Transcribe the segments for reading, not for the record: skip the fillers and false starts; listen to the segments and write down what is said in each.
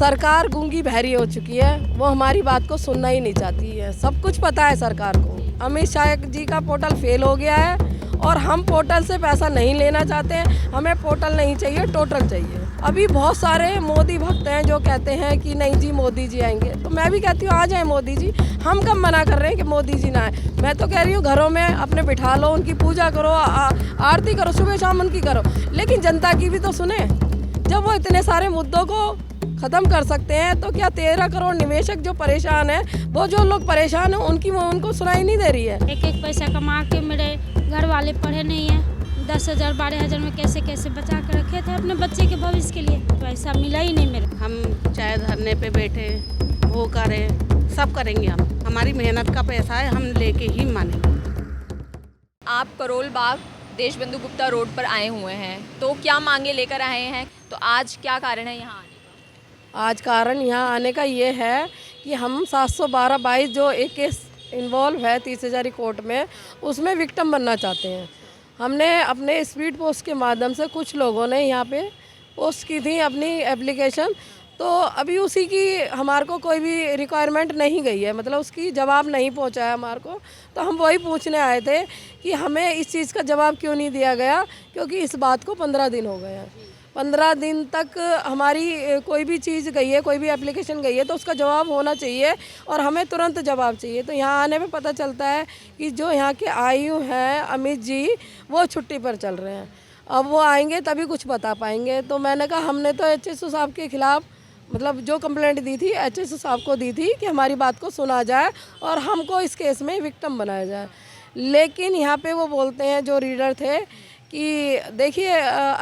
सरकार गूंगी बहरी हो चुकी है, वो हमारी बात को सुनना ही नहीं चाहती है। सब कुछ पता है सरकार को। अमित शाह जी का पोर्टल फेल हो गया है और हम पोर्टल से पैसा नहीं लेना चाहते हैं। हमें पोर्टल नहीं चाहिए, टोटल चाहिए। अभी बहुत सारे मोदी भक्त हैं जो कहते हैं कि नहीं जी मोदी जी आएंगे, तो मैं भी कहती हूँ आ जाए मोदी जी। हम कब मना कर रहे हैं कि मोदी जी ना आए। मैं तो कह रही हूँ घरों में अपने बिठा लो, उनकी पूजा करो, आरती करो, सुबह शाम उनकी करो, लेकिन जनता की भी तो सुने। जब वो इतने सारे मुद्दों को ख़त्म कर सकते हैं तो क्या 13 करोड़ निवेशक जो परेशान हैं, वो जो लोग परेशान हैं उनको सुनाई नहीं दे रही है। एक एक पैसा कमा के मेरे घर वाले पढ़े नहीं हैं। 10,000 12,000 में कैसे कैसे बचा के रखे थे अपने बच्चे के भविष्य के लिए, पैसा मिला ही नहीं मेरे। हम चाहे धरने पे बैठे वो करें, सब करेंगे। हम हमारी मेहनत का पैसा है, हम लेके ही मानेंगे। आप करोल बाग देशबंधु गुप्ता रोड पर आए हुए हैं, तो क्या मांगे लेकर आए हैं? तो आज क्या कारण है यहाँ आने का? आज कारण यहाँ आने का ये है कि हम 712-22 जो एक केस इन्वॉल्व है 30,000 कोर्ट में, उसमें विक्टिम बनना चाहते हैं। हमने अपने स्पीड पोस्ट के माध्यम से कुछ लोगों ने यहाँ पे पोस्ट की थी अपनी एप्लीकेशन, तो अभी उसी की हमारे को कोई भी रिक्वायरमेंट नहीं गई है, मतलब उसकी जवाब नहीं पहुँचा है हमारे को। तो हम वही पूछने आए थे कि हमें इस चीज़ का जवाब क्यों नहीं दिया गया, क्योंकि इस बात को 15 दिन हो गए हैं। 15 दिन तक हमारी कोई भी चीज़ गई है, कोई भी एप्लीकेशन गई है, तो उसका जवाब होना चाहिए और हमें तुरंत जवाब चाहिए। तो यहाँ आने पे पता चलता है कि जो यहाँ के आयु हैं अमित जी, वो छुट्टी पर चल रहे हैं। अब वो आएंगे तभी कुछ बता पाएंगे। तो मैंने कहा हमने तो एचएसओ साहब के खिलाफ़ मतलब जो कंप्लेंट दी थी एचएसओ साहब को दी थी कि हमारी बात को सुना जाए और हमको इस केस में विक्टिम बनाया जाए। लेकिन यहाँ पे वो बोलते हैं जो रीडर थे कि देखिए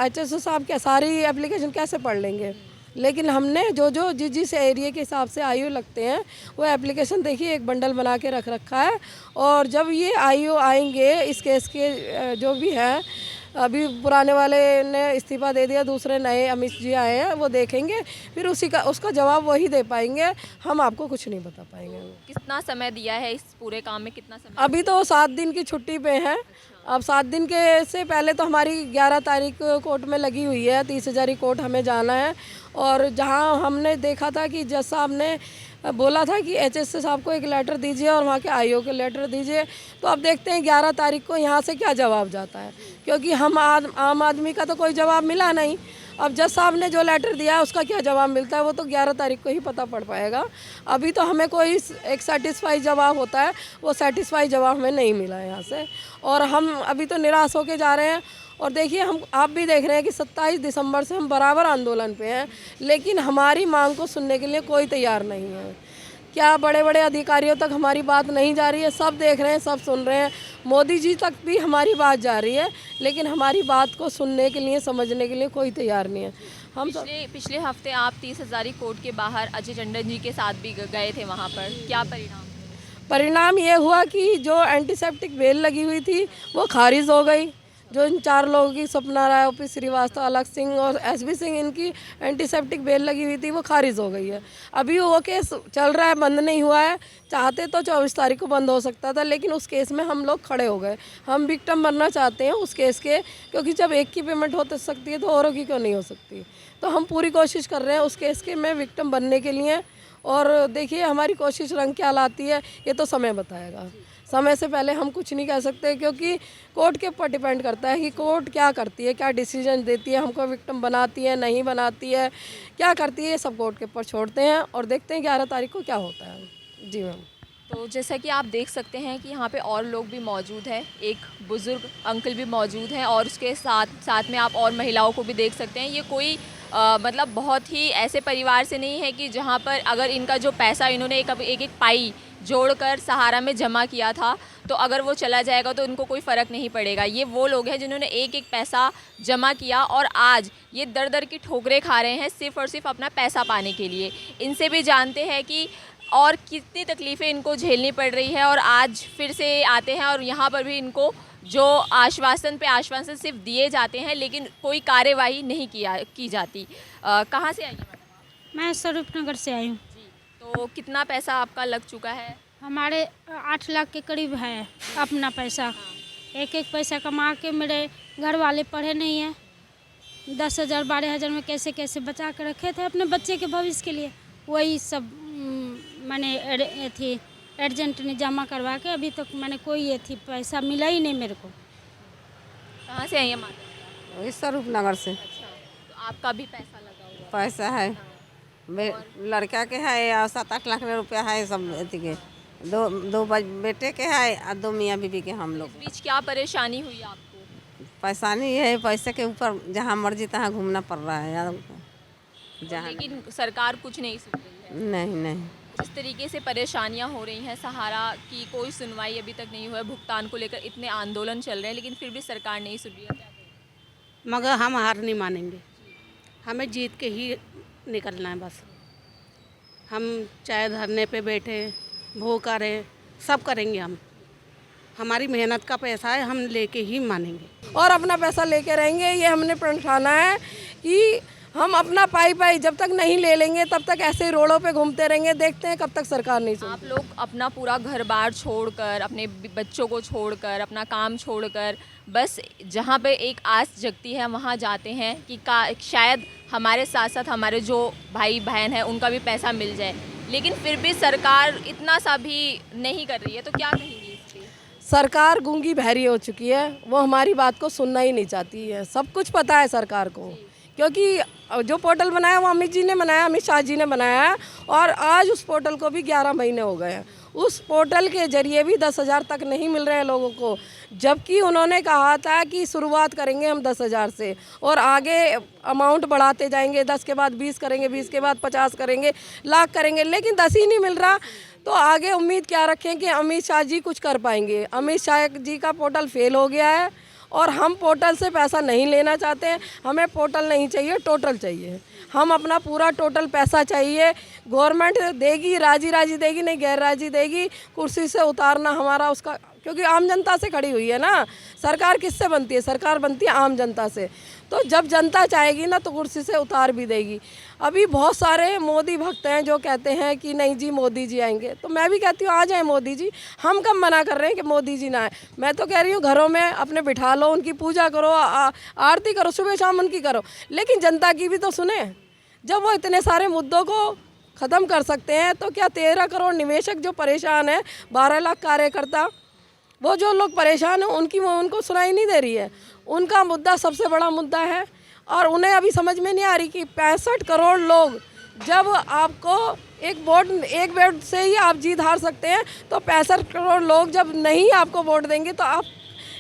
एचएसओ साहब क्या सारी एप्लीकेशन कैसे पढ़ लेंगे, लेकिन हमने जो जिस एरिया के हिसाब से आयु लगते हैं वो एप्लीकेशन देखिए एक बंडल बना के रख रखा है। और जब ये आयु आएंगे इस केस के जो भी हैं, अभी पुराने वाले ने इस्तीफ़ा दे दिया, दूसरे नए अमित जी आए हैं, वो देखेंगे फिर उसका जवाब वही दे पाएंगे। हम आपको कुछ नहीं बता पाएंगे। कितना समय दिया है इस पूरे काम में, कितना समय? अभी तो 7 दिन की छुट्टी पे हैं। अब 7 दिन के से पहले तो हमारी 11 तारीख कोर्ट में लगी हुई है, 30,000 कोर्ट हमें जाना है। और जहां हमने देखा था कि जज साहब ने बोला था कि एचएसओ साहब को एक लेटर दीजिए और वहाँ के आईओ के लेटर दीजिए, तो अब देखते हैं 11 तारीख को यहाँ से क्या जवाब जाता है, क्योंकि हम आम आदमी का तो कोई जवाब मिला नहीं। अब जज साहब ने जो लेटर दिया है उसका क्या जवाब मिलता है वो तो 11 तारीख को ही पता पड़ पाएगा। अभी तो हमें कोई एक सेटिस्फाई जवाब होता है, वो सेटिस्फाई जवाब हमें नहीं मिला है यहाँ से, और हम अभी तो निराश होके जा रहे हैं। और देखिए आप भी देख रहे हैं कि 27 दिसंबर से हम बराबर आंदोलन पे हैं, लेकिन हमारी मांग को सुनने के लिए कोई तैयार नहीं है। क्या बड़े बड़े अधिकारियों तक हमारी बात नहीं जा रही है? सब देख रहे हैं, सब सुन रहे हैं, मोदी जी तक भी हमारी बात जा रही है, लेकिन हमारी बात को सुनने के लिए, समझने के लिए कोई तैयार नहीं है। हम पिछले हफ्ते आप 30,000 कोर्ट के बाहर अजय टंडन जी के साथ भी गए थे, वहाँ पर क्या परिणाम ये हुआ कि जो एंटीसेप्टिक बेल लगी हुई थी वो खारिज हो गई। जो इन 4 लोगों की, सपना राय, ओपी श्रीवास्तव, अलग सिंह और एसबी सिंह, इनकी एंटीसेप्टिक बेल लगी हुई थी, वो खारिज हो गई है। अभी वो केस चल रहा है, बंद नहीं हुआ है। चाहते तो 24 तारीख को बंद हो सकता था, लेकिन उस केस में हम लोग खड़े हो गए। हम विक्टिम बनना चाहते हैं उस केस के, क्योंकि जब एक की पेमेंट हो सकती है तो औरों की क्यों नहीं हो सकती। तो हम पूरी कोशिश कर रहे हैं उस केस के में विक्टिम बनने के लिए। और देखिए हमारी कोशिश रंग क्या लाती है ये तो समय बताएगा। समय से पहले हम कुछ नहीं कह सकते, क्योंकि कोर्ट के ऊपर डिपेंड करता है कि कोर्ट क्या करती है, क्या डिसीजन देती है, हमको विक्टिम बनाती है, नहीं बनाती है, क्या करती है, ये सब कोर्ट के ऊपर छोड़ते हैं और देखते हैं 11 तारीख को क्या होता है। जी मैम। तो जैसा कि आप देख सकते हैं कि यहाँ पे और लोग भी मौजूद हैं, एक बुज़ुर्ग अंकल भी मौजूद हैं और उसके साथ में आप और महिलाओं को भी देख सकते हैं। ये कोई मतलब बहुत ही ऐसे परिवार से नहीं है कि जहाँ पर अगर इनका जो पैसा इन्होंने एक पाई जोड़कर सहारा में जमा किया था, तो अगर वो चला जाएगा तो उनको कोई फ़र्क नहीं पड़ेगा। ये वो लोग हैं जिन्होंने एक पैसा जमा किया और आज ये दर दर की ठोकरें खा रहे हैं सिर्फ़ और सिर्फ अपना पैसा पाने के लिए। इनसे भी जानते हैं कि और कितनी तकलीफ़ें इनको झेलनी पड़ रही है, और आज फिर से आते हैं और यहाँ पर भी इनको जो आश्वासन पे आश्वासन सिर्फ दिए जाते हैं, लेकिन कोई कार्यवाही नहीं की जाती। कहाँ से आई हैं मैडम? मैं स्वरूप नगर से आई हूँ। तो कितना पैसा आपका लग चुका है? हमारे 8 लाख के करीब है अपना पैसा। एक एक पैसा कमा के मेरे घर वाले पढ़े नहीं हैं। 10,000 12,000 में कैसे कैसे बचा कर रखे थे अपने बच्चे के भविष्य के लिए, वही सब मैंने थी एजेंट ने जमा करवा के अभी तक मैंने कोई ये थी पैसा मिला ही नहीं मेरे को। कहाँ से आई है माता? वही स्वरूप नगर से अच्छा, तो आपका भी पैसा लगा हुआ है? पैसा है, लड़का के है और 7-8 लाख रुपया है, सब अथी के दो बेटे के है और 2 मियाँ बीबी के हम लोग। इस बीच क्या परेशानी हुई आपको? परेशानी है, पैसे के ऊपर जहाँ मर्जी तहाँ घूमना पड़ रहा है यार, जहाँ लेकिन सरकार कुछ नहीं सुन रही है। नहीं। जिस तरीके से परेशानियां हो रही हैं, सहारा की कोई सुनवाई अभी तक नहीं हुआ है, भुगतान को लेकर इतने आंदोलन चल रहे हैं लेकिन फिर भी सरकार नहीं सुन रही है, क्या करें? मगर हम हार नहीं मानेंगे, हमें जीत के ही निकलना है बस। हम चाहे धरने पे बैठे, भूखा रहे, सब करेंगे हम। हमारी मेहनत का पैसा है, हम लेके ही मानेंगे और अपना पैसा लेके रहेंगे। ये हमने प्रण ठाना है कि हम अपना पाई जब तक नहीं ले लेंगे तब तक ऐसे ही रोडों पे घूमते रहेंगे, देखते हैं कब तक सरकार नहीं सुनती। आप लोग अपना पूरा घर बार छोड़कर, अपने बच्चों को छोड़कर, अपना काम छोड़कर, बस जहाँ पे एक आस जगती है वहाँ जाते हैं कि शायद हमारे साथ साथ हमारे जो भाई बहन हैं उनका भी पैसा मिल जाए, लेकिन फिर भी सरकार इतना सा भी नहीं कर रही है, तो क्या कहेंगी इस पे? सरकार गूंगी बहरी हो चुकी है, वो हमारी बात को सुनना ही नहीं चाहती है। सब कुछ पता है सरकार को, क्योंकि जो पोर्टल बनाया वो अमित जी ने बनाया, अमित शाह जी ने बनाया है, और आज उस पोर्टल को भी 11 महीने हो गए हैं। उस पोर्टल के जरिए भी 10,000 तक नहीं मिल रहे हैं लोगों को, जबकि उन्होंने कहा था कि शुरुआत करेंगे हम 10,000 से और आगे अमाउंट बढ़ाते जाएंगे, 10 के बाद 20 करेंगे, 20 के बाद 50 करेंगे, लाख करेंगे, लेकिन 10 ही नहीं मिल रहा। तो आगे उम्मीद क्या रखें कि अमित शाह जी कुछ कर पाएंगे? अमित शाह जी का पोर्टल फेल हो गया है और हम पोर्टल से पैसा नहीं लेना चाहते हैं। हमें पोर्टल नहीं चाहिए, टोटल चाहिए। हम अपना पूरा टोटल पैसा चाहिए, गवर्नमेंट देगी, राजी देगी, नहीं गैर राजी देगी। कुर्सी से उतारना हमारा उसका, क्योंकि आम जनता से खड़ी हुई है ना। सरकार किससे बनती है? सरकार बनती है आम जनता से। तो जब जनता चाहेगी ना तो कुर्सी से उतार भी देगी। अभी बहुत सारे मोदी भक्त हैं जो कहते हैं कि नहीं जी मोदी जी आएंगे, तो मैं भी कहती हूँ आ जाए मोदी जी। हम कब मना कर रहे हैं कि मोदी जी ना आए? मैं तो कह रही हूँ घरों में अपने बिठा लो, उनकी पूजा करो, आरती करो, सुबह शाम उनकी करो, लेकिन जनता की भी तो सुने। जब वो इतने सारे मुद्दों को ख़त्म कर सकते हैं तो क्या 13 करोड़ निवेशक जो परेशान हैं, 12 लाख कार्यकर्ता, वो जो लोग परेशान हैं उनको सुनाई नहीं दे रही है? उनका मुद्दा सबसे बड़ा मुद्दा है और उन्हें अभी समझ में नहीं आ रही कि 65 करोड़ लोग, जब आपको एक वोट से ही आप जीत हार सकते हैं, तो 65 करोड़ लोग जब नहीं आपको वोट देंगे तो आप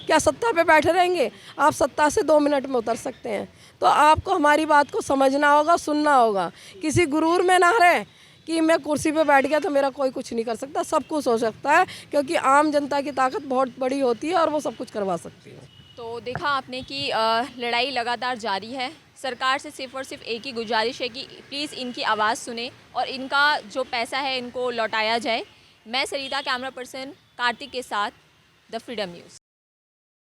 क्या सत्ता पे बैठे रहेंगे? आप सत्ता से 2 मिनट में उतर सकते हैं। तो आपको हमारी बात को समझना होगा, सुनना होगा। किसी गुरूर में ना रहे कि मैं कुर्सी पे बैठ गया तो मेरा कोई कुछ नहीं कर सकता। सब कुछ हो सकता है, क्योंकि आम जनता की ताकत बहुत बड़ी होती है और वो सब कुछ करवा सकती है। तो देखा आपने कि लड़ाई लगातार जारी है। सरकार से सिर्फ और सिर्फ एक ही गुजारिश है कि प्लीज़ इनकी आवाज़ सुने और इनका जो पैसा है इनको लौटाया जाए। मैं सरिता, कैमरा पर्सन कार्तिक के साथ, द फ्रीडम न्यूज़।